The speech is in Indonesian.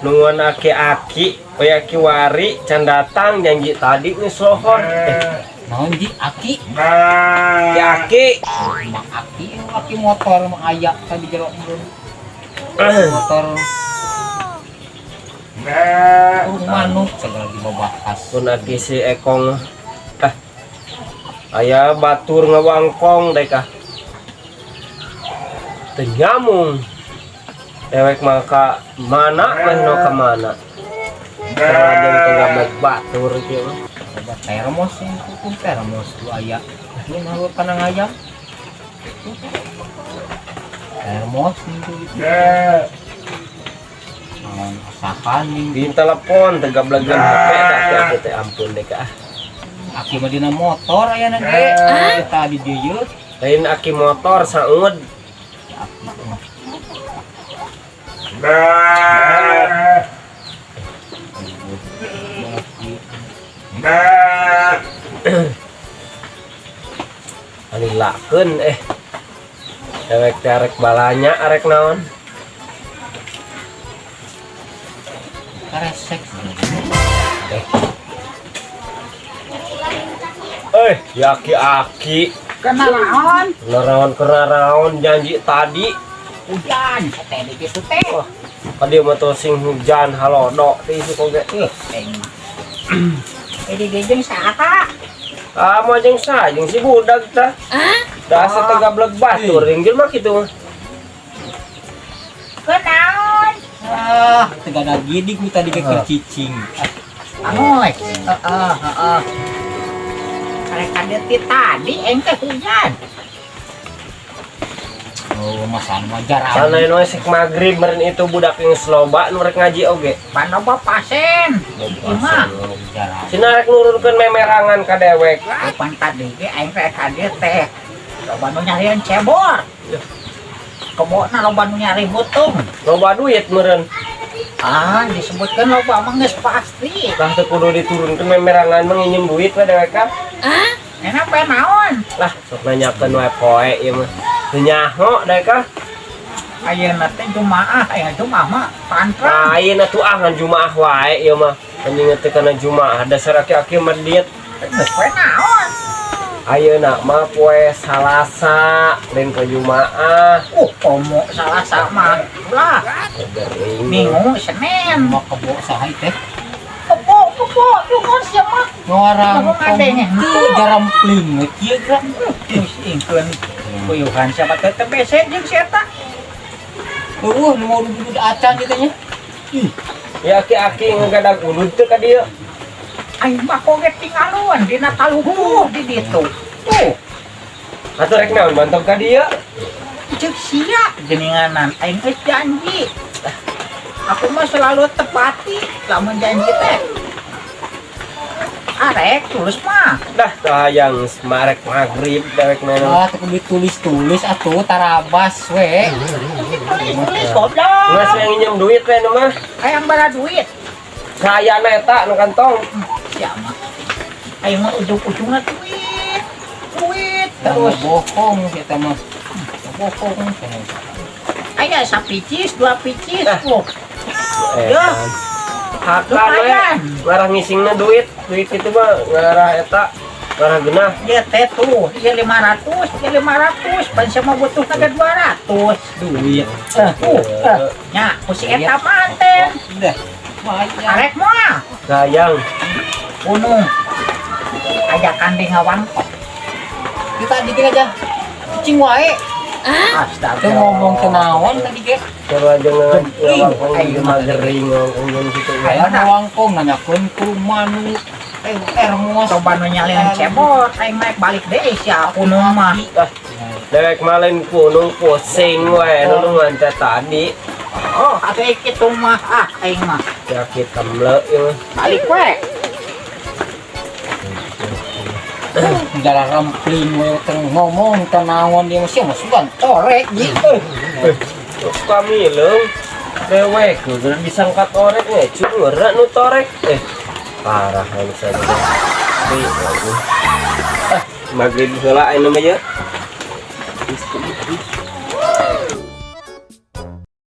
nunguan aki-aki aki wari can datang janji tadi nih sohor naon ji aki aki mak aki motor mak ayak tadi jero motor manuk segala dibahas pun aki si ekong aya batur ngawangkong deh kah ternyamung dewek maka mana mahno ke mana yang tengah batur gitu coba termos yang kuku termos lu ayak ini naruh kanang ayam termos itu asakan di telepon tegak belagan HP tapi aku teh ampun deh kah aki mah dina motor aya na ge tadi dieu lain aki motor saud alilakeun dewek arek balanya arek naon karesek aki-aki Kenaraon janji tadi hujan tadi gitu teh. Tadi mah tuh sing hujan halodo teh isu koge. Jadi gejeng saha? Mah jeung sajeng si budak tah. Da asa teh gablek batur ringgil mah kitu. Kenaon? tega lagi di ku tadi ke cicing. Anoy. Karek tadi ente hujan. Oh, masan wajar. Sana nu sek magrib meureun itu budak yang sloba nu rek ngaji oge. Panoba pasen. Ima. Cenah rek nurunkeun memerangan ka dewek. Depan tadi ge aing rek kade teh. Loba nu nyarian cebor. Kebona loba nu nyari butung. Loba duit meureun. Disebutkan loba mah geus pasti. Tah teu kudu diturunkeun memerangan mah nginjem duit we dewek kan. Enak pe naon? Lah sok nanyakeun wae poe ieu mah. Teu nyaho dewek ka. Ayeuna teh Jumaah, Jumaah mah pantra. Ayeuna tuh ngan Jumaah wae ieu mah. Anjing teh kana Jumaah dasar aki-aki mah diet. Geus poe naon? Ayeuna mah poe Salasa lain ke Jumaah. Komo Salasa mah. Ulah. Gering. Minggu Senin. Mau kebo saha teh? Kebo dungon sia mah. Ngarang adanya. jaram pling kieu gerak. Ingkeun kuyuhan siapa teh teh bese jeung si eta. Nu mau duduk acan gitu nya. Ya aki-aki ngagadag ulud teh ka dieu. Aing mah koget tingaluan dina taluhuh di ditu. Tuh, Atuh rek naon bantog ka dieu? ceuk sia geuninganan aing geus janji. Aku mah selalu tepati lamun janji teh. Arek tulus mah. Dah sayang marek magrib dewek naon. Teu ditulis-tulis atuh tarabas we. Tulis goblok. Geus yang nginjem duit we nu mah. Hayang bara duit. Sayana eta nu kantong. Sia mah. Aing mah ujung-ujungna duit. Duit Terus terus. bohong kita mah. Bohong. Aya sapicis, 2 picis. Nah. Ya. Hakan we Lumayan. ngarah ngisingna duit itu mah ngarah eta ngarah genah. Dia teh tuh, dia 500, dia 500, pan sama butuh naga 200 Duit. nya, kusi eta manten Udah. Banyak. arek mah, Sayang gunung ajakan di ngawangkok. Kita dikit aja. Cicing wae. Teu ngomong kenaon tadi ge. coba jangan ngawangkong di magering ngomong gitu ya. Aya ngawangkong nanyakeun ku manu. Ermos. Coba nu nyalin cebor, aing naik balik deh sia gunung mah. Dewek malin kunung pusing we nulungan teh tadi Oh, ada kitu mah, aing mah sakit kamle ieu balik we. Dalam rampling we ngomong kenaon dia masih masukan torek gitu. kami leung dewek kudu disangkat orek we cungeur nu torek parah anu saja magrib heula anu mah ya